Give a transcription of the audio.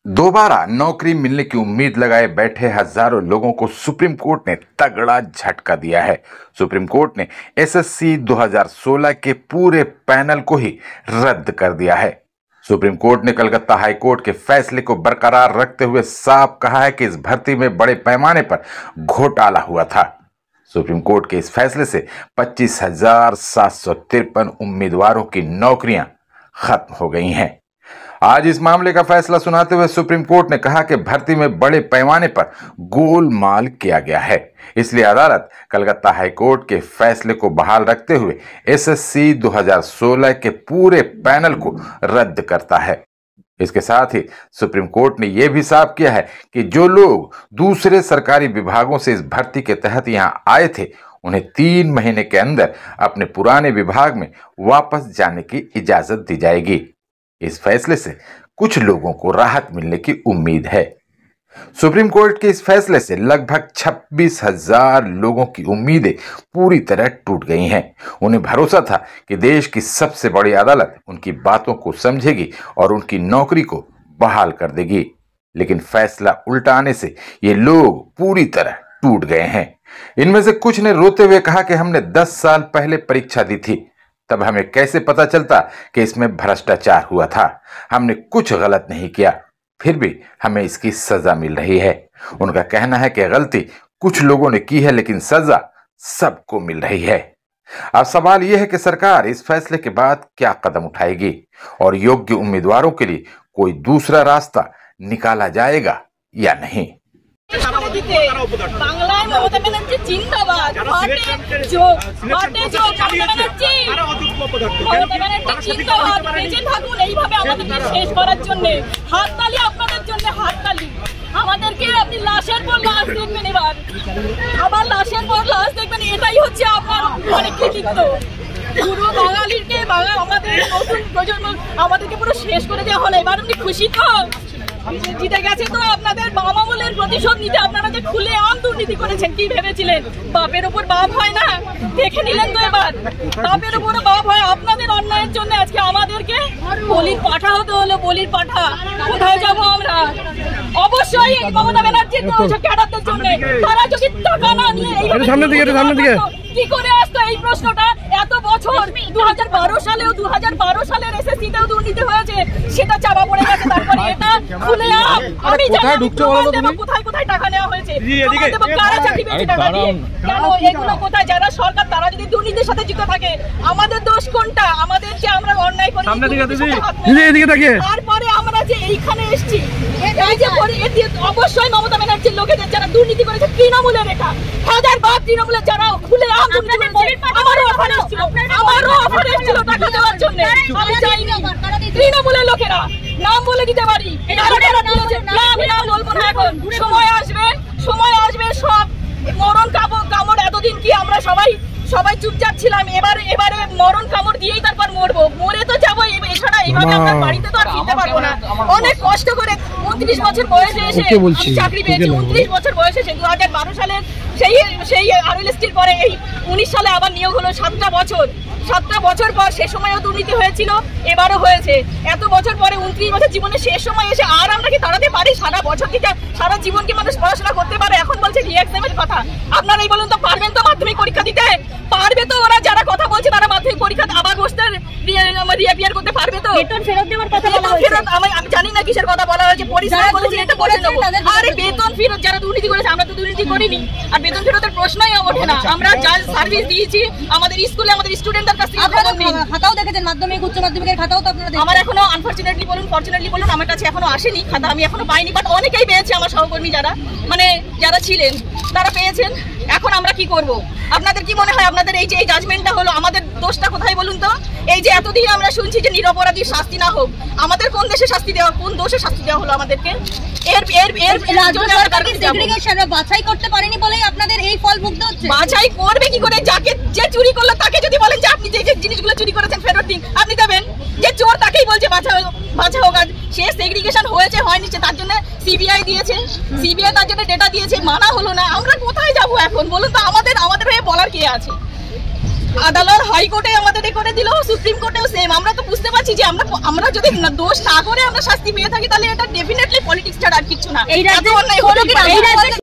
दोबारा नौकरी मिलने की उम्मीद लगाए बैठे हजारों लोगों को सुप्रीम कोर्ट ने तगड़ा झटका दिया है। सुप्रीम कोर्ट ने एसएससी 2016 के पूरे पैनल को ही रद्द कर दिया है। सुप्रीम कोर्ट ने कलकत्ता हाई कोर्ट के फैसले को बरकरार रखते हुए साफ कहा है कि इस भर्ती में बड़े पैमाने पर घोटाला हुआ था। सुप्रीम कोर्ट के इस फैसले से 25,753 उम्मीदवारों की नौकरियां खत्म हो गई हैं। आज इस मामले का फैसला सुनाते हुए सुप्रीम कोर्ट ने कहा कि भर्ती में बड़े पैमाने पर गोलमाल किया गया है, इसलिए अदालत कलकत्ता हाई कोर्ट के फैसले को बहाल रखते हुए एसएससी 2016 के पूरे पैनल को रद्द करता है। इसके साथ ही सुप्रीम कोर्ट ने यह भी साफ किया है कि जो लोग दूसरे सरकारी विभागों से इस भर्ती के तहत यहां आए थे, उन्हें 3 महीने के अंदर अपने पुराने विभाग में वापस जाने की इजाजत दी जाएगी। इस फैसले से कुछ लोगों को राहत मिलने की उम्मीद है। सुप्रीम कोर्ट के इस फैसले से लगभग 26,000 लोगों की उम्मीदें पूरी तरह टूट गई हैं। उन्हें भरोसा था कि देश की सबसे बड़ी अदालत उनकी बातों को समझेगी और उनकी नौकरी को बहाल कर देगी, लेकिन फैसला उल्टा आने से ये लोग पूरी तरह टूट गए हैं। इनमें से कुछ ने रोते हुए कहा कि हमने 10 साल पहले परीक्षा दी थी, तब हमें कैसे पता चलता कि इसमें भ्रष्टाचार हुआ था। हमने कुछ गलत नहीं किया, फिर भी हमें इसकी सजा मिल रही है। उनका कहना है कि गलती कुछ लोगों ने की है, लेकिन सजा सबको मिल रही है। अब सवाल यह है कि सरकार इस फैसले के बाद क्या कदम उठाएगी और योग्य उम्मीदवारों के लिए कोई दूसरा रास्ता निकाला जाएगा या नहीं। বাংলায় মমতা ব্যানার্জি জিন্দাবাদ, মমতা ব্যানার্জি জিন্দাবাদ। বেঁচে থাকুন এইভাবে আমাদেরকে শেষ করার জন্য। হাততালি আপনাদের জন্য, হাততালি। আমাদেরকে আপনি লাশের পর লাশ দেখবেন, এবার আবার লাশের পর লাশ দেখবেন, এটাই হচ্ছে আপনার অনেক কৃতিত্ব। পুরো বাঙালিকে আমাদের নতুন প্রজন্ম আমাদেরকে পুরো শেষ করে দেওয়া হলো। এবার আপনি খুশি তো? জিতে গেছে তো আপনাদের বাম আমলের প্রতিশোধ নিতে। আপনারা যে খুলে আম দুর্নীতি করেছেন, কি ভেবেছিলেন বাপের উপর বাপ হয় না? দেখে নিলেন তো, এবার বাপের উপর বাপ হয়। আপনাদের অন্যায়ের জন্য আজকে আমাদেরকে বলির পাঠা হতে হলো, বলির পাঠা। কোথায় যাবো আমরা? অবশ্যই মমতা ব্যানার্জির ক্যাডারদের জন্য। তারা যদি টাকা না নিয়ে কি করে আসতো? এই প্রশ্নটা এত বছর 2012 সালেও 2012 সালের এসএসসিতেও দুর্নীতি হয়েছে, সেটা চাপা পড়ে গেছে। তারপরে এটা খুলে আমি জানি কোথায় কোথায় টাকা নেওয়া হয়েছে, কারা চাকরি পেয়েছে টাকা দিয়ে। কেন এগুলো কোথায়? যারা সরকার তারা যদি দুর্নীতির সাথে যুক্ত থাকে, আমাদের দোষ কোনটা? আমাদের যে আমরা অন্যায় করি, তারপরে আমরা যে এইখানে এসছি, অবশ্যই মমতা ব্যানার্জির লোকেদের যারা দুর্নীতি করেছে, তৃণমূলের এটা হাজার বাপ তৃণমূলের যারা খুলে আমারও অফার এসেছিল টাকা দেওয়ার জন্য, আমি চাইনি। তৃণমূলের লোকেরা নাম বলে দিতে পারি, আমি নাম বলবো না। এখন সময় আসবে সব মরণ কামড়। এতদিন কি আমরা সবাই চুপচাপ ছিলাম? এবারে মরণ কামড় দিয়েই তারপর মরবো। মরে তো যাবো, এছাড়া এইভাবে আমরা বাড়িতে তো আর ফিরতে পারবো না। অনেক কষ্ট করে 29 বছর বয়সে এসে চাকরি পেয়েছি। 29 বছর বয়সে এসে 2012 সালের সেই আরএল স্টিল পরে এই 19 সালে আবার নিয়োগ হলো। 7টা বছর পর সে সময়ও দুর্নীতি হয়েছিল, এবারও হয়েছে। এত বছর পরে 29 বছর জীবনে শেষ সময় এসে আর আমরা কি দাঁড়াতে পারি? সারা বছর কি সারা জীবন কি মানুষ পড়াশোনা করতে পারে? এখন বলছে রিএক্সামের কথা। আপনারাই বলুন তো, পারবেন তো মাধ্যমিক পরীক্ষা দিতে? পারবে তো? ওরা যারা কথা বলছে তারা মাধ্যমিক পরীক্ষা আবার বসতে রিঅ্যাপিয়ার করতে পারবে তো? বেতন ফেরত দেওয়ার কথা বলা হয়েছে। আমি জানি না কিসের কথা বলা হয়েছে। পরিষ্কার বলেছি এটা করে নেব। আরে বেতন ফেরত যারা দুর্নীতি করেছে, আমরা তো দুর্নীতি করিনি। আর বেতন ফেরতের প্রশ্নই ওঠে না। আমরা যা সার্ভিস দিয়েছি আমাদের স্কুলে, আমাদের স্টুডেন্টদের কাছ থেকে খাতাও দেখেছেন, মাধ্যমিক উচ্চ মাধ্যমিকের খাতাও তো আপনারা। আমার এখনো আনফরচুনেটলি বলুন, ফরচুনেটলি বলুন, আমার কাছে এখনো আসেনি খাতা, আমি এখনো পাইনি। বাট অনেকেই পেয়েছে, আমার সহকর্মী যারা ছিলেন তারা পেয়েছেন। এখন আমরা কি করব? আপনাদের কি মনে হয় আপনাদের এই যে এই জাজমেন্টটা হলো, আমাদের দোষটা কোথায় বলুন তো? এই যে এতদিন আমরা শুনছি যে নিরপরাধীর শাস্তি না হোক, আমাদের কোন দোষে শাস্তি দেওয়া হলো আমাদেরকে? বাছাই করতে পারেনি বলেই আপনাদের এই ফল ভুগতে হচ্ছে। বাছাই করবে কি করে? যে চুরি করলো তাকে যদি বলেন যে আপনি যে জিনিসগুলো চুরি করেছেন ফেরত দিন, আপনি দেবেন? যে চোর তাকেই বলছে বাছা হোক। সে সেগ্রিগেশন হয়নি, তার জন্য সিবিআই দিয়েছে, সিবিআই তার জন্য ডেটা দিয়েছে, মানা হলো না। আমরা কোথায় যাবো এখন বলুন তো? আমাদের হয়ে বলার কে আছে? আদালত হাইকোর্টে আমাদের করে দিল, সুপ্রিম কোর্টেও সেম। আমরা তো বুঝতে পারছি যে আমরা যদি দোষ না করে আমরা শাস্তি পেয়ে থাকি তাহলে এটা ডেফিনেটলি পলিটিক্স ছাড়া আর কিছু না। এই রাজ্যে